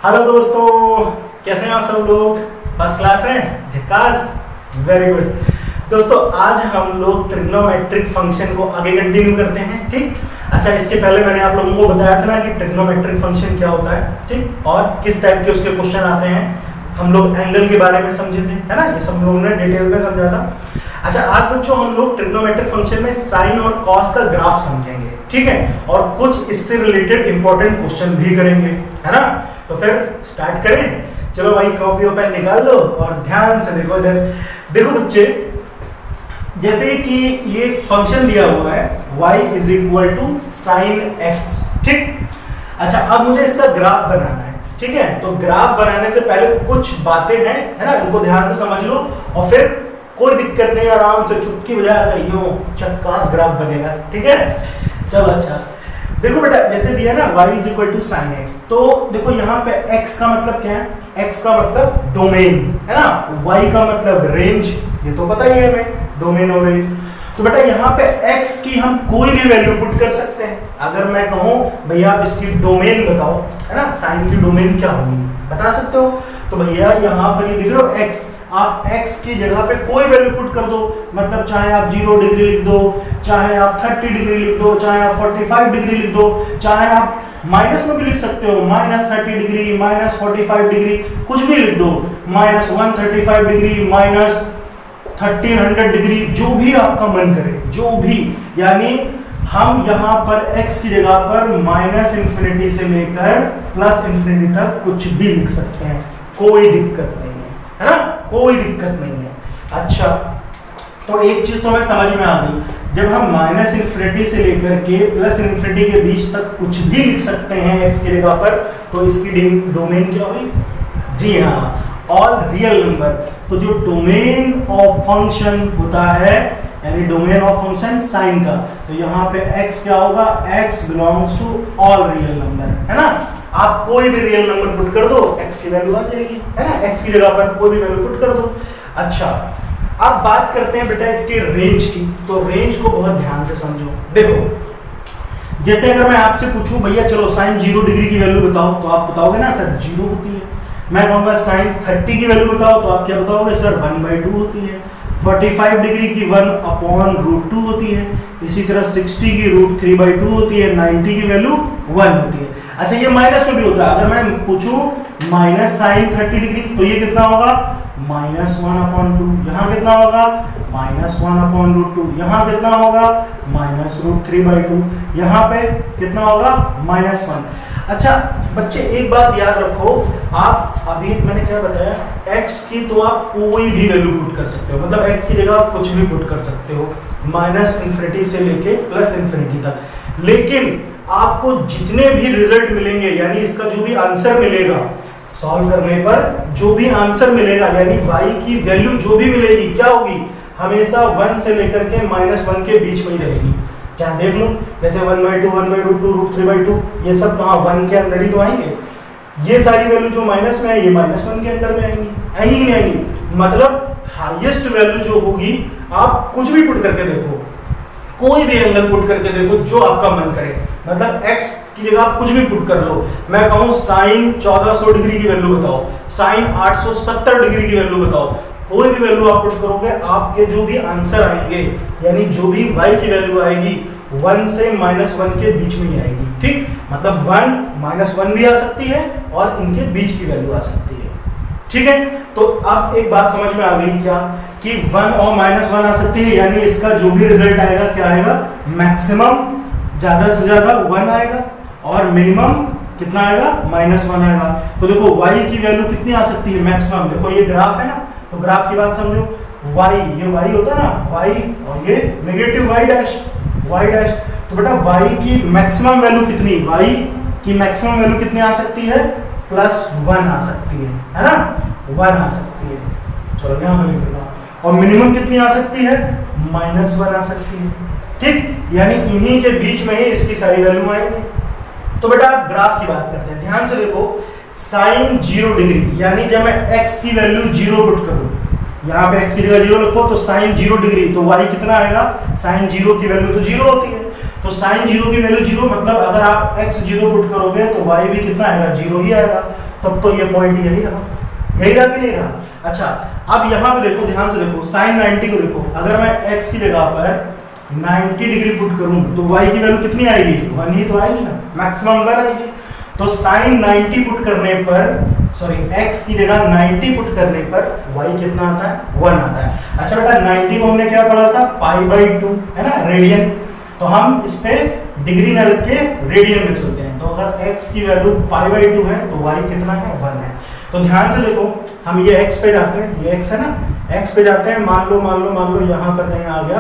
Hello दोस्तों, कैसे हैं आप सब लोग? फर्स्ट क्लास हैं, झकास, वेरी गुड। दोस्तों आज हम लोग ट्रिग्नोमेट्रिक फंक्शन को आगे कंटिन्यू करते हैं, ठीक। अच्छा, इसके पहले मैंने आप लोगों को बताया था ना कि ट्रिग्नोमेट्रिक फंक्शन क्या होता है, ठीक, और किस टाइप के उसके क्वेश्चन आते हैं। हम लोग एंगल के बारे में समझे थे, है ना, ये सब लोगों ने डिटेल में समझा था। अच्छा, आज बच्चों हम लोग ट्रिग्नोमेट्रिक फंक्शन में साइन और कॉस का ग्राफ समझेंगे, ठीक है, और कुछ इससे रिलेटेड इंपॉर्टेंट क्वेश्चन भी करेंगे, है ना। तो फिर स्टार्ट करें। चलो भाई, कॉपी और पेन निकाल लो और ध्यान से देखो इधर। देखो बच्चे, जैसे कि ये फंक्शन दिया हुआ है y is equal to sine x, ठीक। अच्छा, अब मुझे इसका ग्राफ बनाना है, ठीक है। तो ग्राफ बनाने से पहले कुछ बातें हैं, है ना, इनको ध्यान से समझ लो और फिर कोई दिक्कत नहीं, आराम से चुटकी बजाकर यूं चक्कास ग्राफ बनेगा, ठीक है। चलो अच्छा, देखो बेटा, जैसे दिया ना y is equal to sine x, तो देखो यहाँ पे x का मतलब क्या है? x का मतलब डोमेन, है ना, y का मतलब रेंज, ये तो पता ही है हमें, डोमेन और रेंज। तो बेटा यहाँ पे x की हम कोई भी वैल्यू पुट कर सकते हैं। अगर मैं कहूँ भैया आप इसकी डोमेन बताओ, है ना, साइन की डोमेन क्या होगी, बता सकते हो? तो भैया यहाँ पर ये दिख रहे हो x, आप x की जगह पे कोई वैल्यू पुट कर दो, मतलब चाहे आप 0 डिग्री लिख दो, चाहे आप 30 डिग्री लिख दो, चाहे आप 45 डिग्री लिख दो, चाहे आप माइनस में भी लिख सकते हो, -30 डिग्री, -45 डिग्री, कुछ भी लिख दो, -135 डिग्री, -1300 डिग्री, जो भी आपका मन करे, जो भी। यानी हम यहाँ पर x की जगह पर -इंफिनिटी से लेकर +इंफिनिटी तक कुछ भी लिख सकते हैं, कोई दिक्कत नहीं है ना, कोई दिक्कत नहीं है। अच्छा, तो एक चीज तो हमें समझ में आ गई, जब हम -इंफिनिटी से लेकर के +इंफिनिटी के बीच तक कुछ भी लिख सकते हैं x की जगह पर, तो इसकी डोमेन क्या हुई? जी हाँ, ऑल रियल नंबर। तो जो डोमेन ऑफ फंक्शन होता है, यानी डोमेन ऑफ फंक्शन साइन का, तो यहाँ पे x क्या होगा? x belongs to all real number, है ना। आप कोई भी रियल नंबर पुट कर दो, x की वैल्यू आ जाएगी, है ना, x की जगह पर कोई भी वैल्यू पुट कर दो। अच्छा, अब बात करते हैं बेटा इसकी रेंज की। तो रेंज को बहुत ध्यान से समझो। देखो, जैसे अगर मैं आपसे पूछूं भैया चलो साइन 0 डिग्री की वैल्यू बताओ, तो आप बताओगे ना सर 0 होती है। मैं कहूँगा साइन 30 की वैल्यू बताओ, तो आप क्या बताओगे? सर 1/2 होती है। 45 डिग्री की 1/√2 होती है। इसी तरह 60 की √3/2 होती है। 90 की वैल्यू 1 होती है। अच्छा, ये माइनस में भी होता है। अगर मैं पूछूं माइनस साइन 30 डिग्री, तो ये कितना होगा? -1/2। यहाँ कितना होगा? -1/√2। यहाँ कितना होगा? -√3/2। यहाँ पे कितना होगा? -1। अच्छा बच्चे, एक बात याद रखो, आप अभी मैंने क्या बताया, x की तो आप कोई भी वैल्यू पुट कर सकते हो, मतलब x की जगह आप कुछ भी पुट कर सकते हो, -इंफिनिटी से लेके +इंफिनिटी तक। लेकिन आपको जितने भी रिजल्ट मिलेंगे, यानी इसका जो भी आंसर मिलेगा सॉल्व करने पर, जो भी आंसर मिलेगा, यानी y की वैल्यू जो भी मिलेगी, क्या होगी? हमेशा 1 से लेकर के -1 के बीच में ही रहेगी। क्या देख लो, जैसे 1/2, 1/√2, √3/2, ये सब कहाँ 1 के अंदर ही तो आएंगे। ये सारी वैल्यू जो माइनस में है, ये -1 के अंदर में आएंगी, आएंगी कि नहीं आएंगी? मतलब हाईएस्ट वैल्यू जो होगी, आप कुछ भी पुट करके देखो, कोई भी एंगल पुट करके देखो, जो आपका मन करे, मतलब x की जगह आप कुछ भी पुट कर लो। मैं कहूँ साइन 1400 डिग्री की वैल्यू बताओ, साइन 870 डिग्री की वैल्यू बताओ, कोई भी वैल्यू आप पुट करोगे, आपके जो भी आंसर आएंगे, यानी जो भी y की वैल्यू आएगी, 1 से -1 के बीच में ही आएगी, ठीक। मतलब 1 -1 भी आ सकती है और इनके बीच की वैल्यू आ सकती है, ठीक है। तो अब एक बात समझ में आ गई क्या, कि 1 और -1 आ सकती है, यानी इसका जो भी रिजल्ट आएगा क्या आएगा? मैक्सिमम ज्यादा से ज्यादा 1 आएगा और मिनिमम कितना आएगा? -1 आएगा। तो देखो y की वैल्यू कितनी आ सकती है? मैक्सिमम। देखो ये ग्राफ है ना, तो ग्राफ की बात समझो, y, ये y होता है ना, y, और ये नेगेटिव y डैश। तो बेटा y की मैक्सिमम वैल्यू कितनी? y की मैक्सिमम वैल्यू कितनी आ सकती है? +1 आ सकती है ना, 1 आ सकती है। चलो यहाँ पर लिख देता हूँ। और मिनिमम कितनी आ सकती है? -1 आ सकती है, ठीक। यानी इन्हीं के बीच में ही इसकी सारी वैल्यू आएंगी। तो बेटा ग्राफ की बात करते हैं, ध्यान से देखो, साइन 0 डिग्री, यानी जब मैं x की वैल्यू 0 पुट करूं, यहाँ पे x की जगह 0 रखो, तो साइन 0 डिग्री, तो y कितना आएगा? साइन 0 की वैल्यू तो 0 होती है, तो साइन 0 की वैल्यू 0, मतलब अगर आप x 0 पुट करोगे तो y भी कितना आएगा? 0 ही आएगा। तब तो ये पॉइंट यही रहा कि नहीं रहा। अच्छा अब यहाँ पे देखो, ध्यान से देखो, साइन 90 को देखो, अगर मैं x की जगह पर 90 डिग्री पुट करूं तो y की वैल्यू कितनी आएगी, 1 ही तो आएगी ना, मैक्सिमम 1 आएगी। तो साइन 90 पुट करने पर, सॉरी x की जगह 90 पुट करने पर y कितना आता है, 1 आता है। अच्छा बेटा 90 को हमने क्या पढ़ा था, π/2 है ना, रेडियन। तो हम इस पे डिग्री न रख के रेडियन में चलते हैं। तो अगर x की वैल्यू π/2 है तो y कितना है, 1 है। तो ध्यान से देखो, हम ये x पे जाते हैं, ये x है ना, x पे जाते हैं, मान लो यहाँ पर कहीं आ गया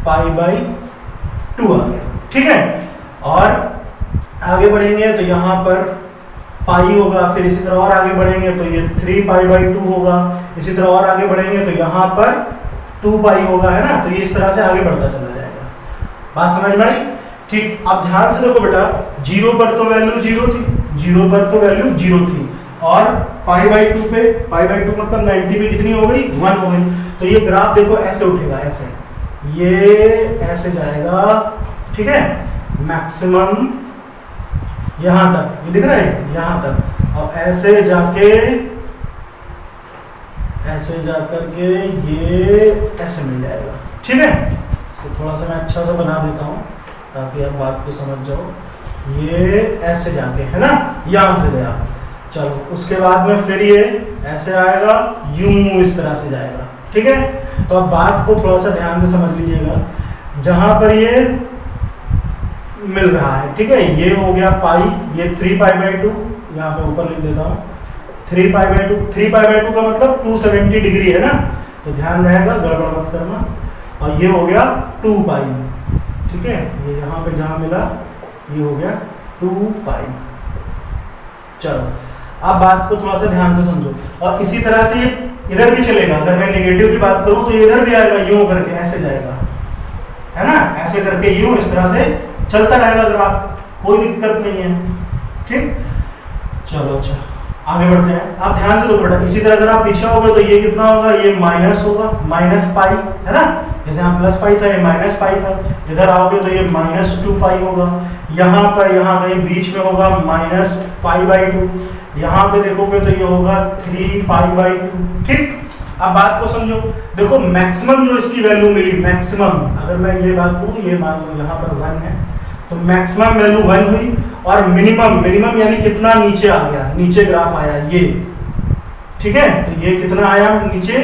π/2 आ गया, ठीक है। और आगे बढ़ेंगे तो यहाँ पर पाई होगा, फिर इसी तरह और आगे बढ़ेंगे तो ये 3π/2 होगा, इसी तरह और आगे बढ़ेंगे तो यहाँ पर 2π होगा, है ना। तो ये इस तरह से आगे बढ़ता चला जाएगा। बात समझ में आई? ठीक। अब ध्यान से देखो बेटा, 0 पर तो वैल्यू 0 थी, 0 पर तो वैल्यू 0 थी, और π/2 पे, π/2 मतलब 90 पे कितनी हो गई, 1 हो गई। तो ये ग्राफ देखो ऐसे उठेगा, ऐसे, ये ऐसे जाएगा, ठीक है, मैक्सिमम यहां तक, ये दिख रहा है यहां तक, और ऐसे जाकर के ये ऐसे मिल जाएगा, ठीक है। इसको थोड़ा सा मैं अच्छा सा बना देता हूं ताकि आप बात को समझ जाओ। ये ऐसे जाके, है ना, यहां से गया, चलो उसके बाद में फिर ये ऐसे आएगा, यूं इस तरह से जाएगा, ठीक है। तो अब बात को थोड़ा सा ध्यान से समझ लीजिएगा, जहां पर ये मिल रहा है, ठीक है, ये हो गया पाई, ये 3π/2, यहाँ पे ऊपर लिख देता हूँ 3π/2, 3π/2 का मतलब 270 डिग्री है ना, तो ध्यान रहेगा, गड़बड़ मत करना। और ये हो गया 2π, ठीक है, ये यहाँ पे जहाँ मिला ये हो गया 2π। चलो अब बात को थोड़ा सा ध्यान से समझो, और इसी तरह से इधर भी चलेगा। अगर मैं नेगेटिव की बात करूं तो इधर भी आएगा, यूं करके ऐसे जाएगा, है ना, ऐसे करके यूं इस तरह से चलता रहेगा ग्राफ, कोई दिक्कत नहीं है, ठीक। चलो अच्छा आगे बढ़ते हैं। आप ध्यान से देखो बेटा, इसी तरह अगर आप पीछे होगे तो ये कितना होगा, ये माइनस होगा, -π, है ना, जैसे यहाँ +π था, ये -π था। इधर आओगे तो ये -2π होगा, यहाँ पर, यहाँ कहीं बीच में होगा -π/2, यहाँ पे देखोगे तो ये होगा 3π/2, ठीक। अब बात को समझो, देखो मैक्सिमम जो इसकी वैल्यू मिली, मैक्सिमम, अगर मैं ये बात कहूँ, ये मान लो यहाँ पर 1 है, तो मैक्सिमम वैल्यू 1 हुई, और मिनिमम यानी कितना नीचे आ गया, नीचे ग्राफ आया ये, ठीक है। तो ये कितना आया नीचे,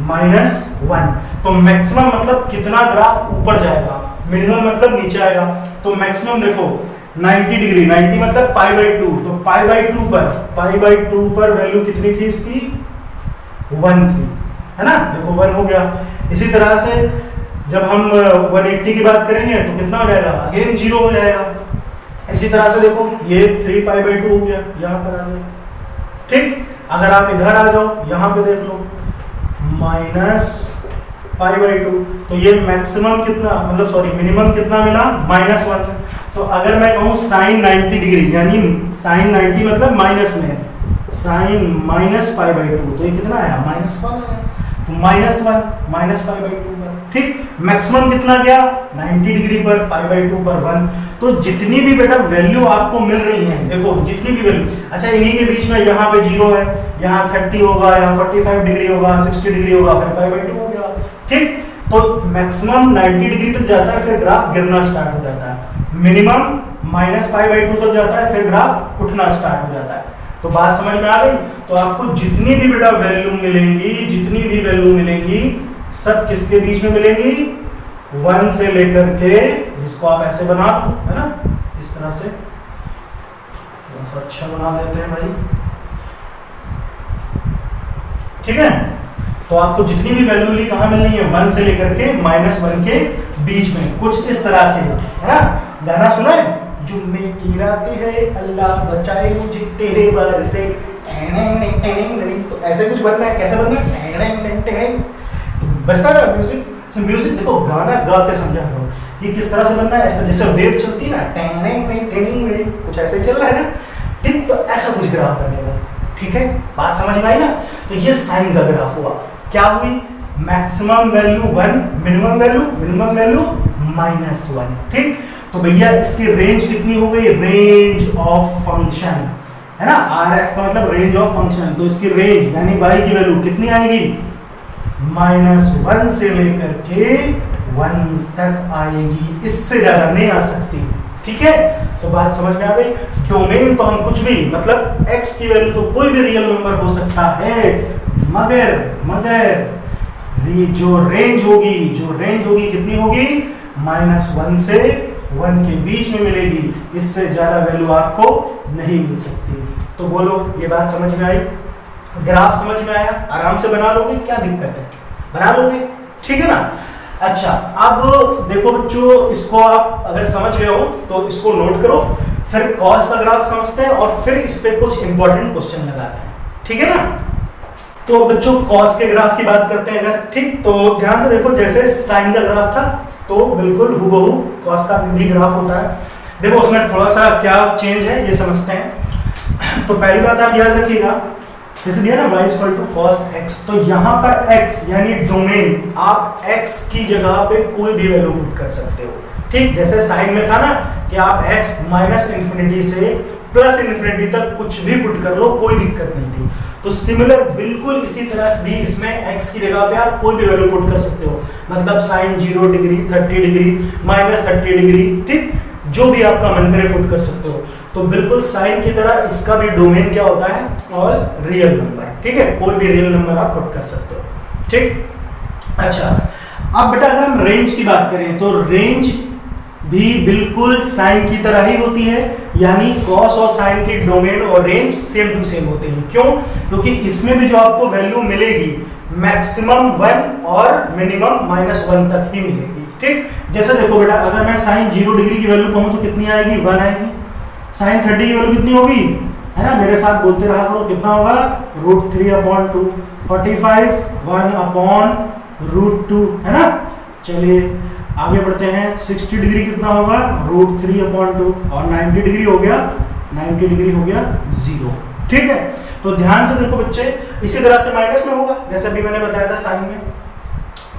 -1। तो मैक्सिमम मतलब कितना ग्राफ ऊपर जाएगा, मिनिमम मतलब नीचे आएगा। तो मैक्सिमम देखो 90 डिग्री, 90 मतलब π/2, तो π/2 पर वैल्यू कितनी थी इसकी, 1 थी, है ना, देखो 1 हो गया। इसी तरह से जब हम 180 की बात करेंगे तो कितना हो जाएगा, अगेन 0 हो जाएगा। इसी तरह से देखो ये 3π/2 हो गया, यहाँ पर आ गया, ठीक। अगर आप इधर आ जाओ, यहाँ पे देख लो -π/2, तो ये मैक्सिमम कितना, मतलब सॉरी मिनिमम कितना मिला, -1। तो अगर मैं कहूँ साइन 90 डिग्री, यानी साइन 90 मतलब माइनस में, साइन -π/2, तो ये कितना आया, -1 आया। तो -1 -π/2 पर, ठीक। मैक्सिमम कितना गया, 90 डिग्री पर, π/2 पर 1। तो जितनी भी बेटा वैल्यू आपको मिल रही है, देखो जितनी भी वैल्यू, अच्छा इन्हीं के बीच में यहाँ पे 0 है, यहाँ 30 होगा, यहाँ 45 डिग्री होगा, 60 डिग्री होगा, फिर π/2 हो गया, ठीक। तो मैक्सिमम 90 डिग्री तक जाता है, फिर ग्राफ गिरना स्टार्ट हो जाता है। मिनिमम -π/2 तक जाता है, फिर ग्राफ उठना स्टार्ट हो जाता है। तो बात समझ में आ गई? तो आपको जितनी भी बेटा वैल्यू मिलेंगी, सब किसके बीच में मिलेंगी, 1 से लेकर के, इसको आप ऐसे बना दो, है ना, इस तरह से थोड़ा सा अच्छा बना देते हैं भाई, ठीक है। तो आपको जितनी भी वैल्यू मिली कहाँ मिलनी है, 1 से लेकर के -1 के बीच में, कुछ इस तरह से, है ना। गाना सुना है, जुम्मे की रात है अल्लाह बचाए मुझे तेरे वार से, तो ऐसे कुछ बनना है। कैसे बनना है, तो बजता है म्यूजिक। म्यूजिक देखो, गाना गा के समझा करो कि किस तरह से बनना है। ऐसा जैसे वेव चलती है ना, कुछ ऐसे चल रहा है ना, ठीक। तो ऐसा कुछ ग्राफ बनेगा, ठीक है। बात समझ में आई ना। तो ये साइन का ग्राफ हुआ, क्या हुई, मैक्सिमम वैल्यू 1, मिनिमम वैल्यू -1, ठीक। तो भैया इसकी रेंज कितनी हो गई, रेंज ऑफ फंक्शन, है ना, आर एफ का मतलब रेंज ऑफ फंक्शन, तो इसकी रेंज यानी y की वैल्यू कितनी आएगी, -1 से लेकर के 1 तक आएगी, इससे ज्यादा नहीं आ सकती। ठीक है, तो बात समझ में आ गई। डोमेन तो हम कुछ भी मतलब x की वैल्यू तो कोई भी रियल नंबर हो सकता है, मगर जो रेंज होगी कितनी होगी, -1 से 1 के बीच में मिलेगी, इससे ज्यादा वैल्यू आपको नहीं मिल सकती। तो बोलो ये बात समझ में आई, ग्राफ समझ में आया, आराम से बना लोगे, क्या दिक्कत है, बना लोगे, ठीक है ना। अच्छा, अब देखो बच्चों, इसको आप अगर समझ गए हो तो इसको नोट करो, फिर कॉस का ग्राफ समझते हैं और फिर इस पे कुछ इंपॉर्टेंट क्वेश्चन लगाते हैं, ठीक है ना। तो बच्चों कॉस के ग्राफ की बात करते हैं अगर, ठीक, तो ध्यान से देखो, जैसे साइन का ग्राफ था तो बिल्कुल हूबहू कॉस का भी ग्राफ होता है। देखो उसमें थोड़ा सा क्या चेंज है ये समझते हैं। तो पहली बात आप याद रखिएगा, जैसे दिया ना y = cos x, तो यहाँ पर x यानी डोमेन, आप x की जगह पे कोई भी वैल्यू पुट कर सकते हो, ठीक। जैसे साइन में था ना कि आप x -∞ से +∞ तक कुछ भी पुट कर लो, कोई दिक्कत नहीं थी। तो सिमिलर बिल्कुल इसी तरह भी इसमें x की जगह पे आप कोई भी वैल्यू पुट कर सकते हो, मतलब साइन 0 डिग्री, 30 डिग्री, -30 डिग्री, ठीक, जो भी आपका मन करे पुट कर सकते हो। तो बिल्कुल साइन की तरह इसका भी डोमेन क्या होता है, और रियल नंबर, ठीक है, कोई भी रियल नंबर आप पुट कर सकते हो, ठीक। अच्छा, अब बेटा अगर हम रेंज की बात करें तो रेंज भी बिल्कुल साइन की तरह ही होती है, यानी कॉस और साइन की डोमेन और रेंज सेम टू सेम होते हैं। क्यों? क्योंकि इसमें भी जो आपको वैल्यू मिलेगी मैक्सिमम 1 और मिनिमम -1 तक ही मिलेगी, ठीक। जैसे देखो बेटा, अगर मैं साइन 0 डिग्री की वैल्यू कहूं तो कितनी आएगी, 1 आएगी। साइन 30 की वैल्यू कितनी होगी, है ना, मेरे साथ बोलते रहा करो, कितना होगा, √3/2, 45 1/√2, है ना। चलिए आगे बढ़ते हैं, 60 डिग्री कितना होगा, √3/2, और 90 डिग्री हो गया, 90 डिग्री हो गया 0, ठीक है। तो ध्यान से देखो बच्चे, इसी तरह से माइनस में होगा, जैसे अभी मैंने बताया था साइन में,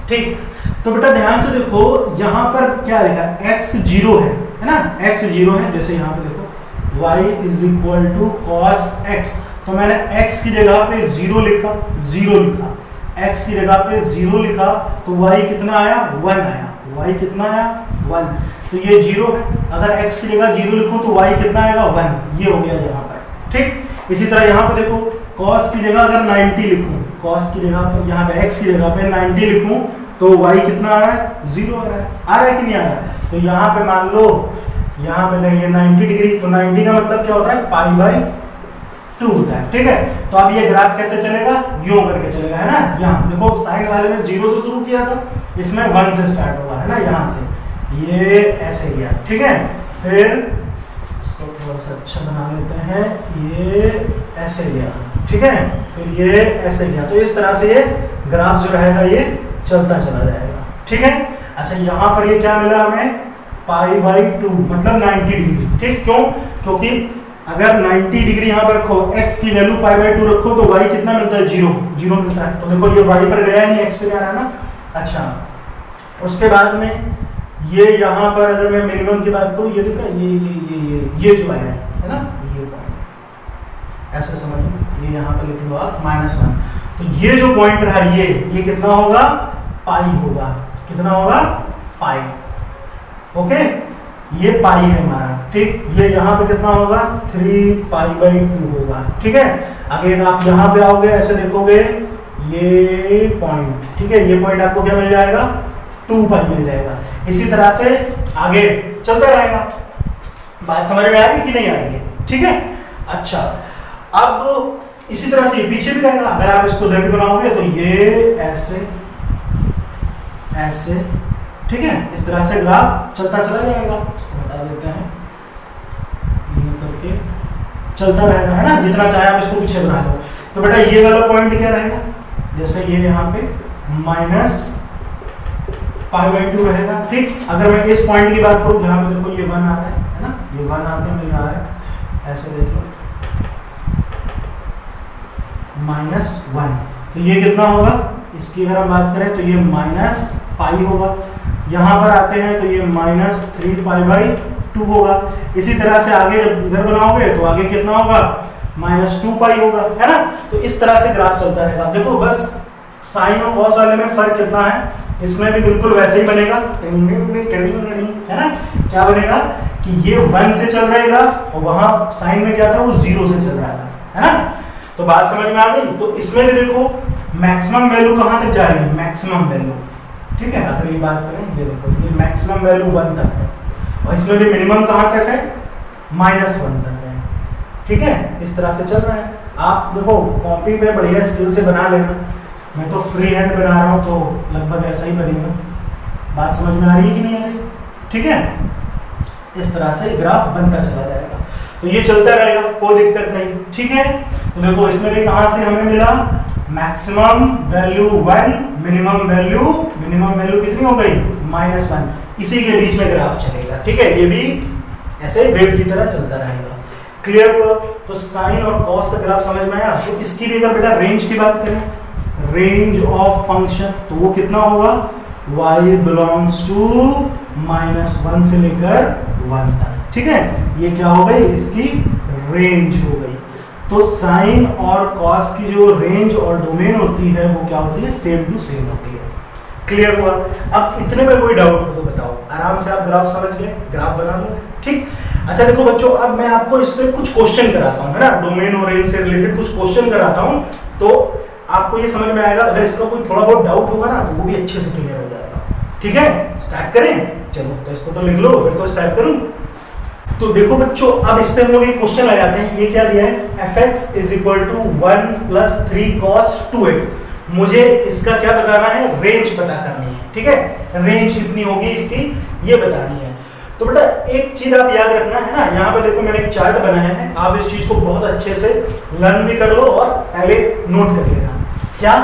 ठीक। तो बेटा ध्यान से देखो, यहाँ पर क्या लिखा है, x 0 है ना, x 0 है। जैसे यहाँ पे देखो y = cos x, तो मैंने x की जगह पे 0 लिखा, x की जगह पे 0 लिखा, तो y कितना आया, 1 आया, y कितना आया, 1। तो ये 0 है, अगर x की जगह 0 लिखो तो y कितना आएगा, 1, ये हो गया यहाँ पर, ठीक। इसी तरह यहाँ पर देखो, cos की जगह अगर 90 लिखूं, cos की जगह पर यहाँ पे x की जगह पे 90 लिखूं तो y कितना आ रहा है, 0 आ रहा है कि नहीं आ रहा है। तो यहाँ पे मान लो, यहाँ पे कहिए 90 डिग्री, तो 90 का मतलब क्या होता है, π/2 होता है, ठीक है। तो अब ये ग्राफ कैसे चलेगा, यूं करके चलेगा, है ना। यहाँ देखो साइन वाले में 0 से शुरू किया था, इसमें 1 से स्टार्ट होगा, है ना, यहाँ से ये ऐसे गया, ठीक है। फिर इसको थोड़ा सा अच्छा बना लेते हैं, ये ऐसे गया, ठीक है, फिर ये ऐसे गया। तो इस तरह से ये ग्राफ जो रहेगा ये चलता चला जाएगा, ठीक है। अच्छा, यहाँ पर ये क्या मिला हमें, π/2 मतलब 90 डिग्री, ठीक। क्यों? क्योंकि अगर 90 डिग्री यहाँ पर रखो, x की वैल्यू π/2 रखो तो y कितना मिलता है, 0 मिलता है। तो देखो ये y पर गया नहीं, x पे जा रहा है ना। अच्छा, उसके बाद में ये यहाँ पर अगर मैं मिनिमम की बात करूँ, ये दिख रहा है, ये जो आया है ना, ये पॉइंट ऐसे समझो, ये यहाँ पर लिख लो आप -1। तो ये जो पॉइंट रहा ये कितना होगा, पाई होगा, कितना होगा, पाई, ओके, ये पाई है हमारा, ठीक। ये यहाँ पे कितना होगा, 3π/2 होगा, ठीक है। अगर आप यहाँ पे आओगे ऐसे देखोगे ये पॉइंट, ठीक है, ये पॉइंट आपको क्या मिल जाएगा, 2π मिल जाएगा। इसी तरह से आगे चलता रहेगा। बात समझ में आ रही है कि नहीं आ रही है, ठीक है। अच्छा, अब इसी तरह से ये पीछे भी रहेगा, अगर आप इसको इधर भी बनाओगे तो ये ऐसे ऐसे, ठीक है, इस तरह से ग्राफ चलता चला जाएगा। इसको हटा देते हैं, ये करके चलता रहेगा, है ना, जितना चाहे आप इसको पीछे बना दो। तो बेटा ये वाला पॉइंट क्या रहेगा, जैसे ये यहाँ पे -π/2 रहेगा, ठीक। अगर मैं इस पॉइंट की बात करूँ जहाँ पे देखो ये 1 आ रहा है ना, ये 1 आके मिल रहा है, ऐसे देख लो, -1, तो ये कितना होगा, इसकी अगर हम बात करें तो ये -π होगा। यहाँ पर आते हैं तो ये -3π/2 होगा। इसी तरह से आगे जब इधर बनाओगे तो आगे कितना होगा, -2 पाई होगा, है ना। तो इस तरह से ग्राफ चलता रहेगा। देखो बस साइन और कॉस वाले में फर्क कितना है, इसमें भी बिल्कुल वैसे ही बनेगा, है ना। क्या बनेगा कि ये 1 से चल रहा है ग्राफ और वहां साइन में क्या था, वो 0 से चल रहा था, है ना। तो बात समझ में आ गई। तो इसमें भी देखो मैक्सिमम वैल्यू कहां तक जा रही है, मैक्सिमम वैल्यू, ठीक है। अगर ये बात करें, ये देखो ये मैक्सिमम वैल्यू 1 तक है और इसमें भी मिनिमम कहां तक है, -1 तक है, ठीक है। इस तरह से चल रहा है। आप देखो कॉपी पे बढ़िया स्किल से बना लेना, मैं तो फ्री हैंड बना रहा हूँ तो लगभग ऐसा ही बनेगा। बात समझ में आ रही है कि नहीं आ रही, ठीक है। इस तरह से ग्राफ बनता चला जाएगा, तो ये चलता रहेगा, कोई दिक्कत नहीं, ठीक है। तो देखो इसमें भी कहां से हमें मिला, मैक्सिमम वैल्यू 1, मिनिमम वैल्यू कितनी हो गई, -1। इसी के बीच में ग्राफ चलेगा, ठीक है। ये भी ऐसे वेव की तरह चलता रहेगा। क्लियर हुआ। तो साइन और कॉस का ग्राफ समझ में आया। तो इसकी भी अगर बेटा रेंज की बात करें, रेंज ऑफ फंक्शन, तो वो कितना होगा, y बिलोंग्स टू -1 से लेकर 1 तक, ठीक है। ये क्या हो गई, इसकी रेंज हो गई। तो साइन और कॉस की जो रेंज और डोमेन होती है वो क्या होती है, सेम टू सेम होती है। क्लियर हुआ। अब इतने में कोई डाउट हो तो बताओ, आराम से आप ग्राफ समझ गए, ग्राफ बना लो, ठीक। अच्छा देखो बच्चों, अब मैं आपको इस पे कुछ क्वेश्चन कराता हूँ, है ना, डोमेन और रेंज से रिलेटेड कुछ क्वेश्चन कराता हूँ, तो आपको ये समझ में आएगा। अगर इसका कोई थोड़ा बहुत डाउट होगा ना तो वो भी अच्छे से क्लियर हो जाएगा, ठीक है। स्टार्ट करें, चलो तो इसको तो लिख लो, फिर तो स्टार्ट करूं। तो देखो बच्चों, अब इस पे हम लोग एक क्वेश्चन लगाते हैं। ये क्या दिया है, fx = 1 + 3 cos 2x। मुझे इसका क्या बताना है, रेंज पता करनी है, ठीक है। रेंज कितनी होगी इसकी, ये बतानी है। तो बेटा एक चीज आप याद रखना है ना, यहाँ पे देखो मैंने एक चार्ट बनाया है, आप इस चीज को बहुत अच्छे से लर्न भी कर लो और पहले नोट कर लेना। क्या,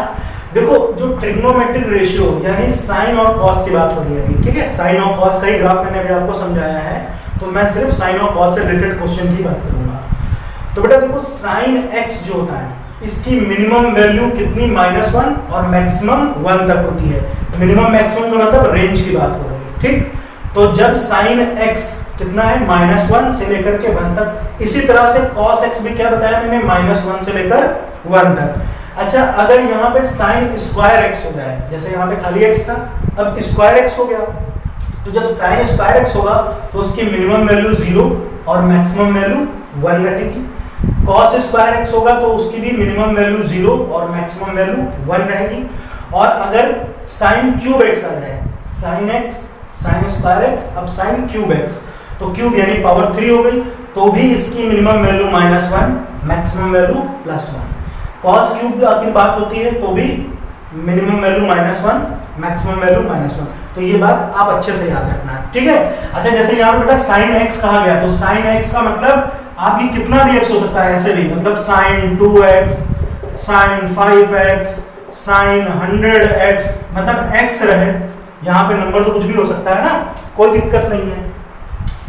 देखो जो ट्रिग्नोमेट्रिक रेशियो यानी साइन और कॉस की बात हो रही है अभी, ठीक है। साइन और कॉस का ही ग्राफ मैंने अभी आपको समझाया है, तो मैं सिर्फ साइन और कॉस से रिलेटेड क्वेश्चन की बात करूंगा। तो बेटा देखो साइन x जो होता है, इसकी मिनिमम वैल्यू कितनी, -1 और मैक्सिमम 1 तक होती है। मिनिमम मैक्सिमम का मतलब रेंज की बात हो रही है, ठीक। तो जब साइन x कितना है, -1 से लेकर के 1 तक। इसी तरह से cos x भी क्या बताया मैंने, -1 से लेकर 1 तक। अच्छा अगर यहाँ पे साइन स्क्वायर x हो जाए, जैसे यहाँ पे खाली x था, अब स्क्वायर x हो गया, तो जब साइन स्क्वायर x होगा तो उसकी मिनिमम वैल्यू 0 और मैक्सिमम वैल्यू 1 रहेगी। cos स्क्वायर x होगा तो उसकी भी मिनिमम वैल्यू 0 और मैक्सिमम वैल्यू 1 रहेगी। और अगर साइन क्यूब x आ जाए, sine x, sine square x, अब साइन क्यूब x, तो क्यूब यानी पावर 3 हो गई, तो भी इसकी minimum value -1, maximum value +1। cos cube आखिर बात होती है तो भी मिनिमम वैल्यू -1, मैक्सिमम वैल्यू -1। तो ये बात आप अच्छे से याद रखना, ठीक है। अच्छा जैसे यहाँ बेटा साइन x कहा गया, तो साइन x का मतलब आपकी कितना भी x हो सकता है, ऐसे भी मतलब sign 2x, sign 5x, sign 100x, मतलब x रहे, यहाँ पे नंबर तो कुछ भी हो सकता है ना, कोई दिक्कत नहीं है।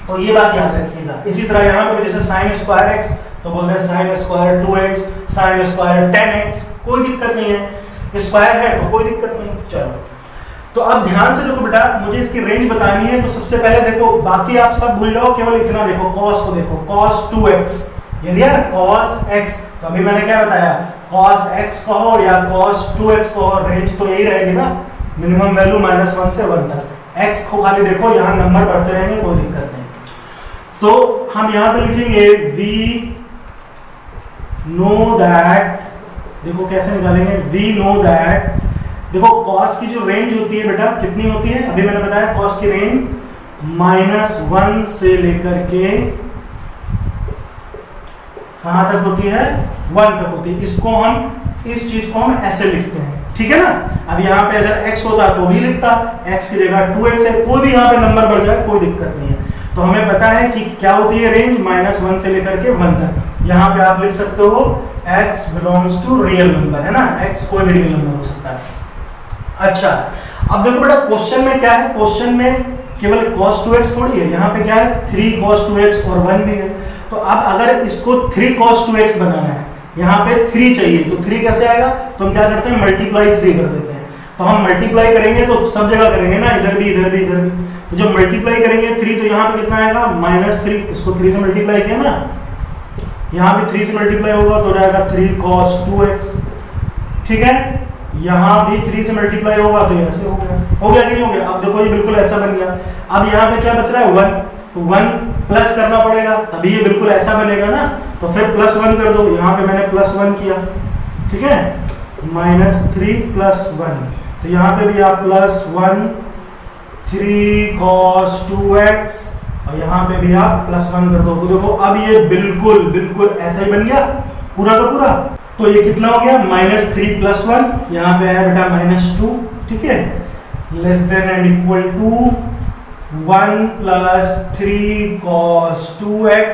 तो ये बात याद रखिएगा। इसी तरह यहाँ पे जैसे साइन स्क्वायर x तो बोलते हैं sine square 2x, sine square 10x, कोई दिक्कत नहीं है, स्क्वायर है तो कोई दिक्कत नहीं। चलो तो अब ध्यान से देखो बेटा, मुझे इसकी रेंज बतानी है, तो सबसे पहले देखो, बाकी आप सब भूल जाओ, केवल इतना देखो, cos को देखो, cos 2x, ये दिया cos x, तो अभी मैंने क्या बताया, cos x कहो या cos 2x कहो, रेंज तो यही रहेगी ना, मिनिमम वैल्यू -1 से 1 तक। x को खाली देखो, यहाँ नंबर बढ़ते रहेंगे, कोई दिक्कत नहीं। तो हम यहाँ पे लिखेंगे we know that, देखो कैसे निकालेंगे, we know that, देखो cos की जो रेंज होती है बेटा कितनी होती है, अभी मैंने बताया cos की रेंज -1 से लेकर के कहां तक होती है, 1 तक होती है। इसको हम, इस चीज को हम ऐसे लिखते हैं, ठीक है ना। अब यहाँ पे अगर x होता तो भी लिखता, x की जगह 2x है, कोई भी यहाँ पे नंबर बढ़ जाए कोई दिक्कत नहीं है। तो हमें पता है कि क्या होती है रेंज, -1 से लेकर के 1 तक। यहाँ पे आप लिख सकते हो x belongs to real number, है ना, x कोई भी रियल नंबर हो सकता है। अच्छा अब देखो बेटा क्वेश्चन में क्या है, क्वेश्चन में केवल cos 2x थोड़ी है, यहाँ पे क्या है 3 cos 2x और 1 भी है। तो अब अगर इसको 3 cos 2x बनाना है, यहाँ पे 3 चाहिए, तो 3 कैसे आएगा, तो हम क्या करते हैं मल्टीप्लाई 3 कर देते हैं। तो हम मल्टीप्लाई करेंगे तो सब जगह करेंगे ना, इधर भी इधर भी इधर भी, तो जब मल्टीप्लाई करेंगे 3 तो यहाँ पे कितना आएगा -3, इसको 3 से मल्टीप्लाई किया ना, यहाँ भी 3 से मल्टीप्लाई होगा तो हो जाएगा 3 cos 2x, ठीक है। यहाँ भी 3 से मल्टीप्लाई होगा तो ऐसे हो गया कि नहीं हो गया। अब देखो ये बिल्कुल ऐसा बन गया। अब यहाँ पे क्या बच रहा है 1, तो 1 प्लस करना पड़ेगा तभी ये बिल्कुल ऐसा बनेगा ना, तो फिर +1 कर दो। यहाँ पे मैंने +1 किया, ठीक है, -3 + 1, तो यहाँ पे भी आप +1 3 cos 2x और यहाँ पे भी आप +1 कर दो। तो देखो अब ये बिल्कुल ऐसा ही बन गया पूरा का पूरा। तो ये कितना हो गया -3 + 1, यहाँ पे है बेटा -2, ठीक है, < > 1 + 3 cos 2x,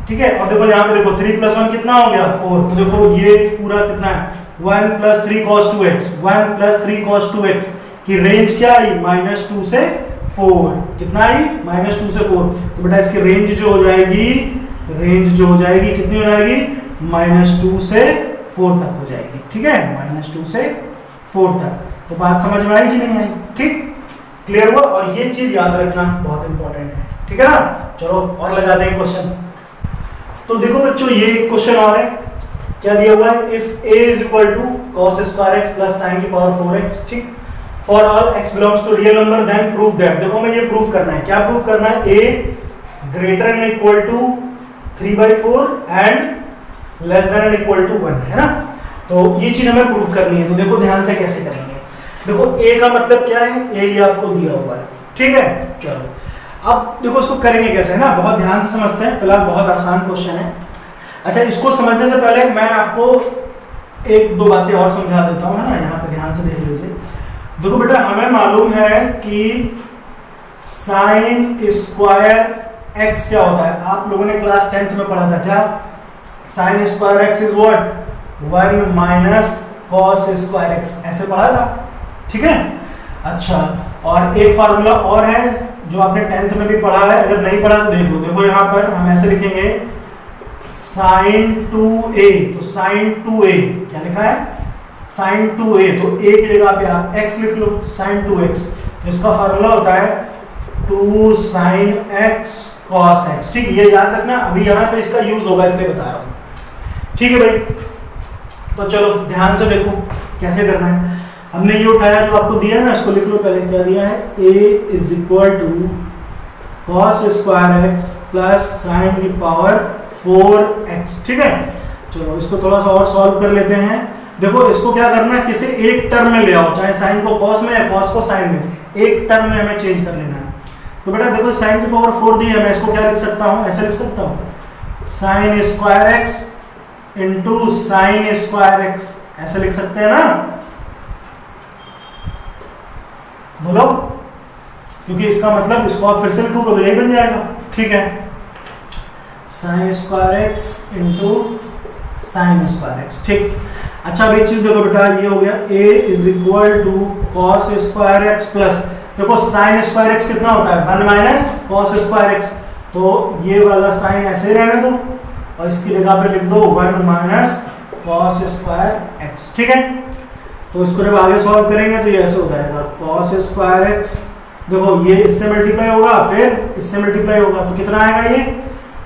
ठीक है। और देखो यहाँ पे देखो 3 + 1 कितना हो गया 4, तो देखो ये पूरा कितना है 1 + 3 cos 2x, 1 + 3 cos 2x की रेंज क्या आई -2 से 4, कितना आई -2 से 4। तो बेटा इसकी रेंज जो हो जाएगी कितनी हो जाएगी -2 से 4 तक हो जाएगी, ठीक है, -2 से 4 तक। तो बात समझ में आई कि नहीं आई, ठीक, क्लियर हुआ। और ये चीज याद रखना बहुत इंपॉर्टेंट है, ठीक है ना। चलो और लगा दें क्वेश्चन। तो देखो बच्चों ये क्वेश्चन और है, क्या दिया हुआ है, if a = cos² x + sin की पावर 4x, ठीक, for all x belongs to real number then prove that. देखो हमें ये प्रूव करना है, क्या प्रूव करना है, a > 3/4 एंड लेस देन = 1, है ना। तो ये चीज हमें प्रूव करनी है। तो देखो ध्यान से कैसे करेंगे। देखो a का मतलब क्या है, a ये आपको दिया हुआ है, ठीक है। चलो अब देखो इसको करेंगे कैसे, है ना, बहुत ध्यान से समझते हैं। फिलहाल बहुत आसान क्वेश्चन है। अच्छा, इसको समझने से पहले मैं आपको 1-2 बातें और समझा देता हूँ, है ना, यहाँ पे ध्यान से देख लीजिए। देखो बेटा हमें मालूम है कि sin² x क्या होता है, आप लोगों ने क्लास 10th में पढ़ा था, क्या, sin² x is what 1 - cos² x, ऐसे पढ़ा था, ठीक है। अच्छा, और एक फार्मूला और है जो आपने 10th में भी पढ़ा है, अगर नहीं पढ़ा तो देख लो। देखो यहाँ पर हम ऐसे लिखेंगे sin 2a, तो sin 2a क्या लिखा है, sin 2a, तो a की जगह पे आप x लिख लो, sin 2x, तो इसका फार्मूला होता है 2 sin x cos x, ठीक, ये याद रखना। अभी यहाँ पे इसका यूज होगा इसलिए बता रहा हूँ, ठीक है भाई। तो चलो ध्यान से देखो कैसे करना है। हमने ये उठाया जो आपको दिया है ना, इसको लिख लो पहले, क्या दिया है, a = cos² x + sin की पावर 4x, ठीक है। चलो इसको थोड़ा सा और सॉल्व कर लेते हैं। देखो इसको क्या करना है, किसी एक टर्म में ले आओ, चाहे sin को cos में या cos को sin में, एक टर्म में हमें चेंज कर लेना है। तो बेटा देखो sin की पावर 4 दी है, मैं इसको क्या लिख सकता हूँ, ऐसे लिख सकता हूँ sin² x * sin² x, ऐसे लिख सकते हैं ना, बोलो, क्योंकि इसका मतलब इसको आप फिर से लिखोगे तो यही बन जाएगा, ठीक है, sin² x * sin² x, ठीक। अच्छा अब एक चीज देखो बेटा, ये हो गया a = cos² x प्लस, देखो sin² x कितना होता है 1 - cos² x, तो ये वाला साइन ऐसे रहने दो और इसकी जगह पे लिख दो 1 - cos² x, ठीक है। तो इसको जब आगे सॉल्व करेंगे तो ये ऐसे हो जाएगा cos² x, देखो ये इससे मल्टीप्लाई होगा फिर इससे मल्टीप्लाई होगा, तो कितना आएगा,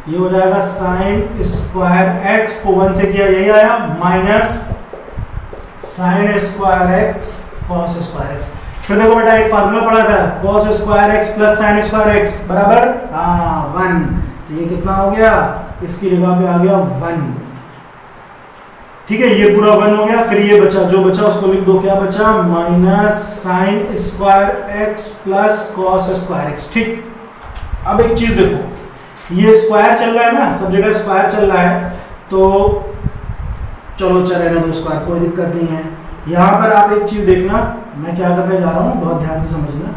ये हो जाएगा sin² x को 1 से किया यही आया minus sin² x cos² x। फिर देखो बेटा एक फार्मूला पढ़ा था cos² x + sin² x बराबर 1, तो ये कितना हो गया, इसकी जगह पे आ गया 1, ठीक है, ये पूरा 1 हो गया। फिर ये बचा, जो बचा उसको लिख दो, क्या बचा, -sin² x + cos² x, ठीक। अब एक चीज देखो, ये स्क्वायर चल रहा है ना, सब जगह स्क्वायर चल रहा है, तो चलो चले ना, तो स्क्वायर कोई दिक्कत नहीं है। यहाँ पर आप एक चीज देखना, मैं क्या करने जा रहा हूँ, बहुत ध्यान से समझना।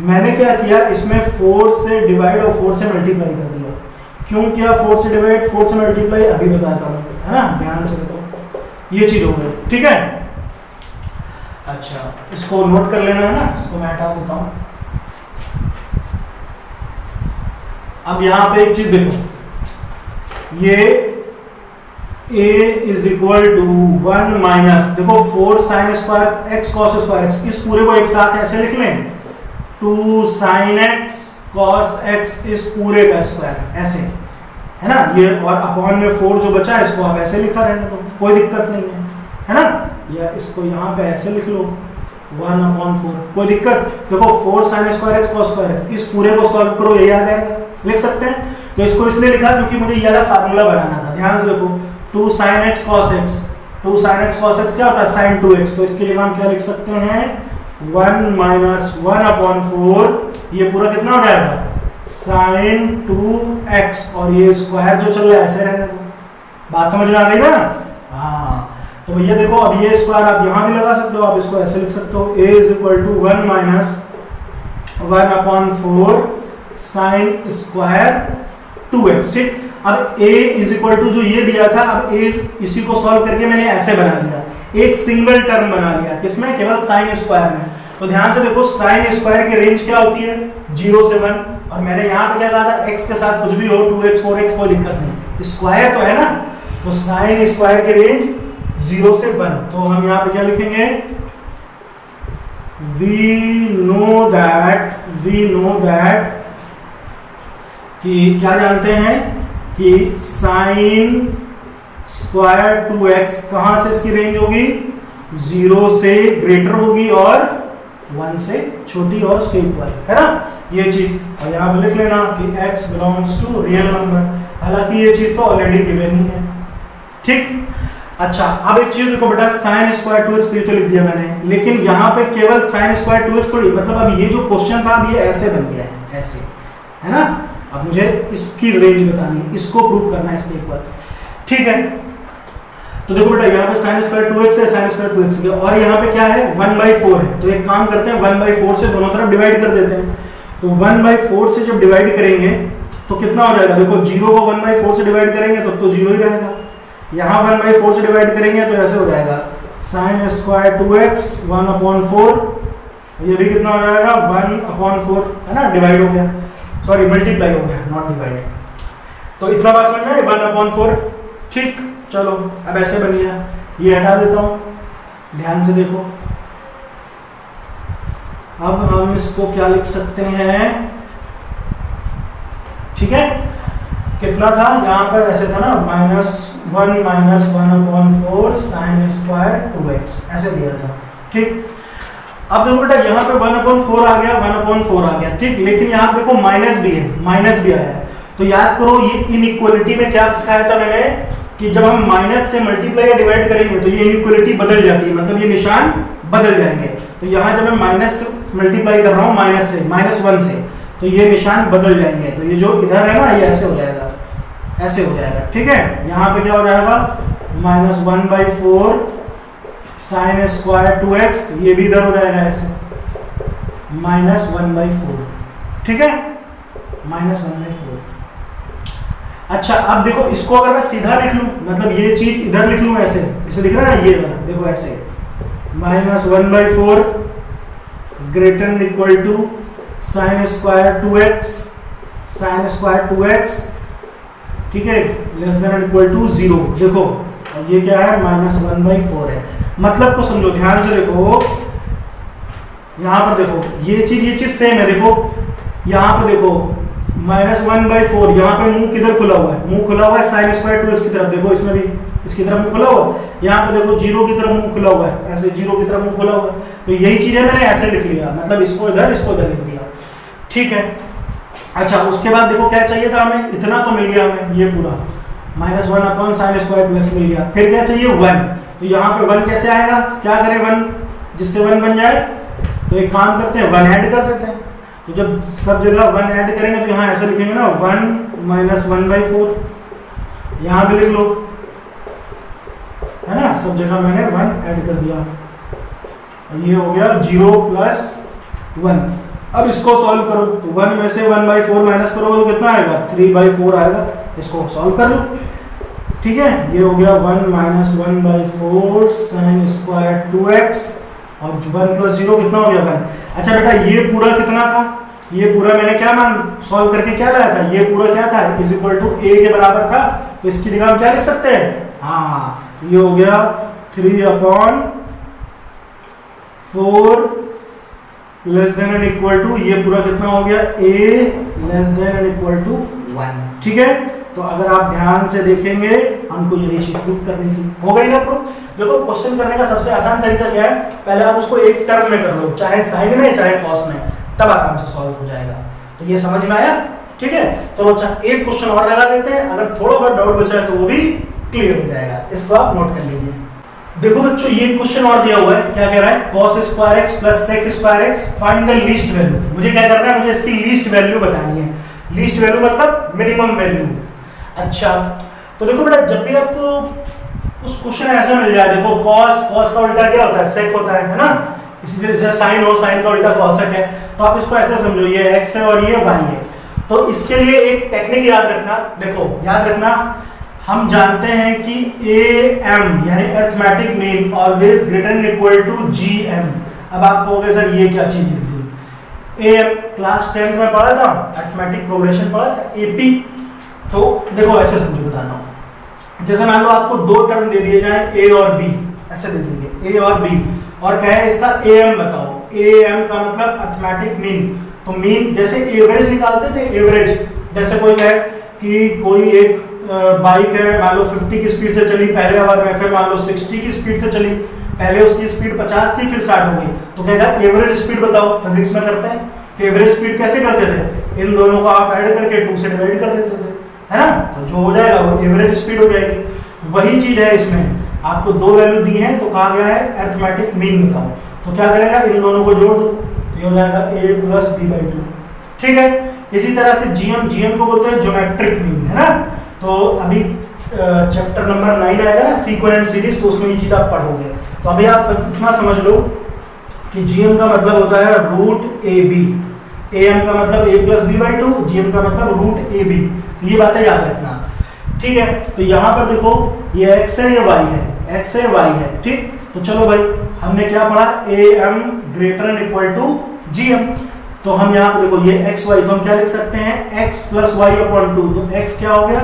मैंने क्या किया, इसमें 4 से डिवाइड और 4 से मल्टीप्लाई कर दिया। क्यों किया 4 से डिवाइड 4 से मल्टीप्लाई, अभी बताता हूँ, है ना, ध्यान से देखो, ये चीज हो गई, ठीक है। अच्छा इसको नोट कर लेना है ना, इसको मैं हटा देता हूं। अब यहां पे एक चीज देखो, ये a = 1 माइनस, देखो 4 sin² x cos² x, इस पूरे को एक साथ ऐसे लिख लें 2 sin x cos x, इस पूरे का स्क्वायर ऐसे, है ना। ये और अपॉन में 4 जो बचा है इसको आप ऐसे लिखा रहने दो, कोई दिक्कत नहीं है ना। या इसको यहाँ पे ऐसे लिख लो 1/4, कोई दिक्कत। देखो 4 sin square x cos square x, इस पूरे को सॉल्व करो, यही आ जाएगा, लिख सकते हैं। तो इसको इसलिए लिखा क्योंकि मुझे ये वाला फार्मूला बनाना था। ध्यान से देखो 2 sin x cos x, 2 sin x cos x क्या होता है sin 2x, तो इसके लिए हम क्या लिख सकते हैं 1 - 1/4, ये पूरा कितना हो जाएगा sin 2x, और ये स्क्वायर जो चल रहा है ऐसे रहने दो। बात समझ में आ गई ना। हाँ तो भैया देखो अब ये स्क्वायर आप यहाँ भी लगा सकते हो, आप इसको ऐसे लिख सकते हो a = 1 - 1/4 sin स्क्वायर 2x, ठीक। अब a = जो ये दिया था, अब a इसी को सॉल्व करके मैंने ऐसे बना दिया, एक सिंगल टर्म बना लिया, किसमें, केवल sin स्क्वायर में। तो ध्यान से देखो sin स्क्वायर की रेंज क्या होती है 0 से 1, और मैंने यहाँ पे क्या कहा था x के साथ कुछ भी हो 2x 4x कोई दिक्कत नहीं, स्क्वायर तो है ना। तो sin स्क्वायर की रेंज 0 से 1, तो हम यहाँ पे क्या लिखेंगे we know that कि क्या जानते हैं कि sin स्क्वायर 2x कहां से इसकी रेंज होगी 0 से ग्रेटर होगी और 1 से छोटी और उसके इक्वल, है ना ये चीज। और यहाँ पे लिख लेना कि x belongs to real number, हालांकि ये चीज तो ऑलरेडी गिवन ही है, ठीक। अच्छा अब एक चीज देखो बेटा sin स्क्वायर 2x तो लिख दिया मैंने, लेकिन यहाँ पे केवल sin स्क्वायर 2x थोड़ी, मतलब अब ये जो क्वेश्चन था अब ये ऐसे बन गया है, ऐसे, है ना। अब मुझे इसकी रेंज बतानी है, इसको प्रूव करना है इसके इक्वल, ठीक है। तो देखो बेटा यहाँ पे sin स्क्वायर 2x है, sin स्क्वायर 2x है, और यहाँ पे क्या है 1/4 है। तो एक काम करते हैं 1/4 से दोनों तरफ डिवाइड कर देते हैं। तो 1/4 से जब डिवाइड करेंगे तो कितना हो जाएगा, देखो 0 को 1/4 से डिवाइड करेंगे तो 0 ही रहेगा, यहाँ 1/4 से डिवाइड करेंगे तो ऐसे हो जाएगा sin स्क्वायर 2x 1/4, ये भी कितना हो जाएगा 1/4, है ना, डिवाइड हो गया, सॉरी मल्टीप्लाई हो गया, नॉट डिवाइडेड। तो इतना बात समझ में 1/4, ठीक। चलो अब ऐसे बन गया, ये हटा देता हूँ, ध्यान से देखो। अब हम इसको क्या लिख सकते हैं, ठीक है, कितना था यहाँ पर ऐसे था ना -1 - 1/4 sin स्क्वायर 2x ऐसे दिया था, ठीक। अब देखो बेटा यहाँ पे 1/4 आ गया, 1/4 आ गया, ठीक। लेकिन यहाँ पे देखो माइनस भी है, माइनस भी आया है। तो याद करो ये इनइक्वालिटी में क्या सिखाया था मैंने कि जब हम माइनस से मल्टीप्लाई या डिवाइड करेंगे तो ये इनइक्वालिटी बदल जाती है, मतलब ये निशान बदल जाएंगे। तो यहाँ जब मैं माइनस से मल्टीप्लाई कर रहा हूँ माइनस से -1 से, तो ये निशान बदल जाएंगे। तो ये जो इधर है ना ये ऐसे हो जाएगा, ऐसे हो जाएगा, ठीक है। यहाँ पे क्या हो जाएगा -1/4 sin स्क्वायर 2x, ये भी इधर हो जाएगा ऐसे -1/4, ठीक है, -1/4। अच्छा अब देखो इसको अगर मैं सीधा लिख लूं, मतलब ये चीज इधर लिख लूं ऐसे, इसे दिख रहा है ना ये वाला, देखो ऐसे -1/4 greater than equal to sin square 2x, sin square 2x, ठीक है, लेस देन इक्वल टू 0। देखो और ये क्या है -1/4 है, मतलब को समझो, ध्यान से देखो, यहाँ पर देखो ये चीज सेम है। देखो यहाँ पे देखो -1/4, यहाँ पे मुंह किधर खुला हुआ है, मुंह खुला हुआ है sin स्क्वायर 2x की तरफ, देखो इसमें भी इसकी तरफ मुंह खुला हुआ है, यहाँ पे देखो 0 की तरफ मुंह खुला हुआ है, ऐसे 0 की तरफ मुंह खुला हुआ है। तो यही चीज है, मैंने ऐसे लिख लिया, मतलब इसको इधर लिख दिया, ठीक है। अच्छा उसके बाद देखो क्या चाहिए था हमें, इतना तो मिल गया हमें, ये पूरा -1 sin स्क्वायर 2x मिल गया। फिर क्या चाहिए 1, तो यहाँ पे 1 कैसे आएगा, क्या करें 1 जिससे 1 बन जाए, तो एक काम करते हैं 1 ऐड कर देते हैं। तो जब सब जगह 1 ऐड करेंगे तो यहाँ ऐसे लिखेंगे ना 1 - 1/4, यहाँ भी लिख लो, है ना, सब जगह मैंने 1 ऐड कर दिया, ये हो गया 0 + 1। अब इसको सॉल्व करो, तो 1 में से 1/4 माइनस करोगे तो कितना आएगा 3/4 आएगा, इसको सॉल्व कर लो, ठीक है। ये हो गया 1 - 1/4 sin स्क्वायर 2x, और 1 + 0 कितना हो गया 1। अच्छा बेटा ये पूरा कितना था, ये पूरा मैंने क्या सॉल्व करके क्या लाया था, ये पूरा क्या था = a के बराबर था। तो इसकी जगह हम क्या लिख सकते हैं, हाँ ये हो गया 3/4 less than and equal to, ये पूरा कितना हो गया a less than and equal to 1, ठीक है। तो अगर आप ध्यान से देखेंगे हमको यही चीज प्रूफ करनी थी। हो गई ना प्रूफ। देखो क्वेश्चन करने का सबसे आसान तरीका क्या है, पहले आप उसको एक टर्म में कर लो, चाहे साइन में चाहे कॉस में, तब आराम से सॉल्व हो जाएगा। तो ये समझ में आया? ठीक है, तो अच्छा एक क्वेश्चन और लगा देते हैं, अगर थोड़ा बहुत डाउट बचा है तो वो भी क्लियर हो जाएगा। इसको आप नोट कर लीजिए। देखो बच्चों ये क्वेश्चन और दिया हुआ है, क्या कह रहा है, cos square x plus sec square x find the least value. मुझे क्या करना है, मुझे इसकी लीस्ट वैल्यू बतानी है। लीस्ट वैल्यू मतलब मिनिमम वैल्यू। अच्छा तो देखो बेटा, जब भी आपको उस क्वेश्चन ऐसा मिल जाए, देखो cos का उल्टा क्या होता है, sec होता है ना, इसी जैसे sin हो, sin का उल्टा cosec है, तो आप इसको ऐसे समझो ये x है और ये y है। तो इसके लिए एक टेक्निक याद रखना, देखो याद रखना, हम जानते हैं कि AM यानी arithmetic mean always greater than equal to GM। अब आप कहोगे सर ये क्या चीज लिख दी, AM क्लास 10th में पढ़ा था, अरिथमेटिक प्रोग्रेशन पढ़ा था, AP। तो देखो ऐसे समझो, बताना हूं, जैसे मान लो आपको दो टर्म दे दिए जाए A और B, ऐसे दे देंगे A और B, और कहे इसका AM बताओ। AM का मतलब अरिथमेटिक मीन, तो मीन जैसे एवरेज निकालते थे, एवरेज जैसे कोई कहे कि कोई एक बाइक है, मान लो 50 की स्पीड से चली पहले आवर में, फिर मान लो 60 की स्पीड से चली, पहले उसकी स्पीड 50 थी फिर 60 हो गई, तो कहेगा एवरेज स्पीड बताओ। फिजिक्स में करते हैं तो एवरेज स्पीड कैसे करते थे, इन दोनों को आप ऐड करके 2 से डिवाइड कर देते थे, है ना, तो जो हो जाएगा वो एवरेज स्पीड हो जाएगी। वही चीज है इसमें, आपको दो वैल्यू दी है तो कहा गया है अरिथमेटिक मीन बताओ, तो क्या करेगा, इन दोनों को जोड़ दो, ये हो जाएगा A प्लस B/2। ठीक है, इसी तरह से GM को बोलते हैं ज्योमेट्रिक मीन, है ना। तो अभी चैप्टर नंबर 9 आएगा ना, सीक्वेंट सीरीज, तो उसमें ये चीज आप पढ़ोगे। तो अभी आप इतना समझ लो कि GM का मतलब होता है रूट AB, AM का मतलब A प्लस B/2, GM का मतलब रूट AB। ये बातें याद रखना, ठीक है। तो यहाँ पर देखो ये x है, ये y है, x है, y है, ठीक। तो चलो भाई, हमने क्या पढ़ा, AM greater than equal to GM। तो हम यहाँ पे देखो ये x y, तो हम क्या लिख सकते हैं, x प्लस y अपॉन 2। तो x क्या हो गया,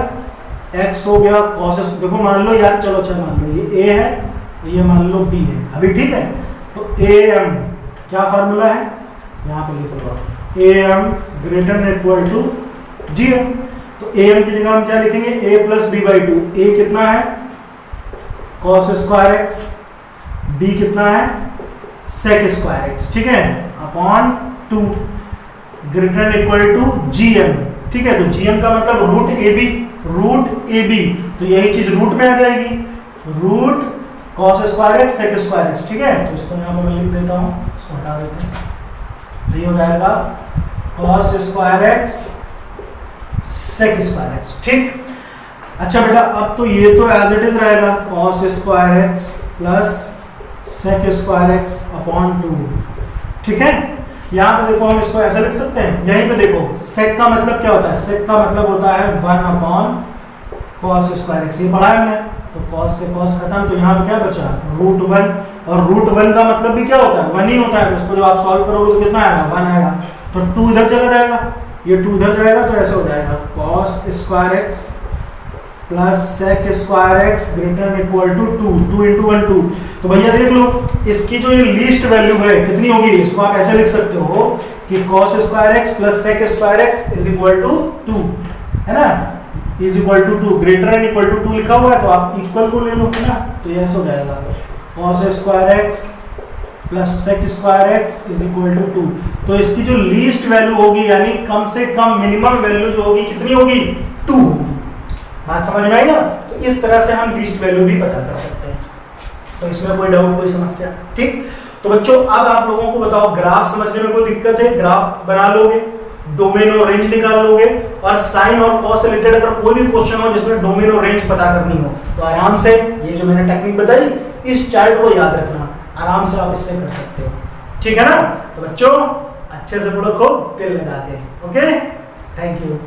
x हो गया cos, देखो मान लो यार, चलो मान लो ये a है, ये मान लो b है, अभी ठीक है। तो AM क्या फार्मूला है, यहाँ पे लिख लो, AM greater than equal to GM। तो AM की जगह हम क्या लिखेंगे, a प्लस B/2। a कितना है, cos स्क्वायर x, b कितना है, sec स्क्वायर x, ठीक है, upon 2 greater than equal to GM। ठीक है, तो GM का मतलब रूट AB, तो यही चीज रूट में आ जाएगी, root cos square x sec square x। ठीक है, तो इसको यहाँ पर मैं लिख देता हूँ, इसको हटा देते हैं, तो ये हो जाएगा cos square x sec square x। ठीक, अच्छा बेटा, अब तो ये तो एज इट इज रहेगा, cos square x plus sec square x upon 2। ठीक है, यहाँ पे देखो हम इसको ऐसा लिख सकते हैं, यहीं पे देखो sec का मतलब क्या होता है, sec का मतलब होता है 1 अपॉन cos स्क्वायर x, ये पढ़ा है हमने। तो cos से cos खत्म, तो यहाँ पे क्या बचा, √1, और √1 का मतलब भी क्या होता है, 1 ही होता है। तो इसको जब आप सॉल्व करोगे तो कितना आएगा, 1 आएगा। तो 2 इधर चला जाएगा, ये 2 इधर जाएगा, तो ऐसा हो जाएगा cos square x plus sec square x greater than equal to 2 × 1 2। तो भैया देख लो, इसकी जो ये लीस्ट वैल्यू है कितनी होगी, इसको आप ऐसे लिख सकते हो कि cos square x plus sec square x is equal to 2, है ना, is equal to 2, greater than equal to 2 लिखा हुआ है, तो आप इक्वल को ले लो, है ना। तो ये ऐसा हो जाएगा cos square x plus sec square x is equal to 2। तो इसकी जो लीस्ट वैल्यू होगी, यानी कम से कम मिनिमम वैल्यू जो होगी, कितनी होगी, 2 होगी। बात समझ में आई ना। तो इस तरह से हम लीस्ट वैल्यू भी पता कर सकते हैं, तो इसमें कोई डाउट, कोई समस्या। ठीक, तो बच्चों अब आप लोगों को बताओ, ग्राफ समझने में कोई दिक्कत है, ग्राफ बना लोगे, डोमेन और रेंज निकाल लोगे, और साइन और कॉस से रिलेटेड अगर कोई भी क्वेश्चन हो जिसमें डोमेन और रेंज पता करनी हो, तो आराम से ये जो मैंने टेक्निक बताई, इस चार्ट को याद रखना, आराम से आप इससे कर सकते हो। ठीक है ना। तो बच्चों अच्छे से पढ़ो, खूब दिल लगा के। Okay, thank you.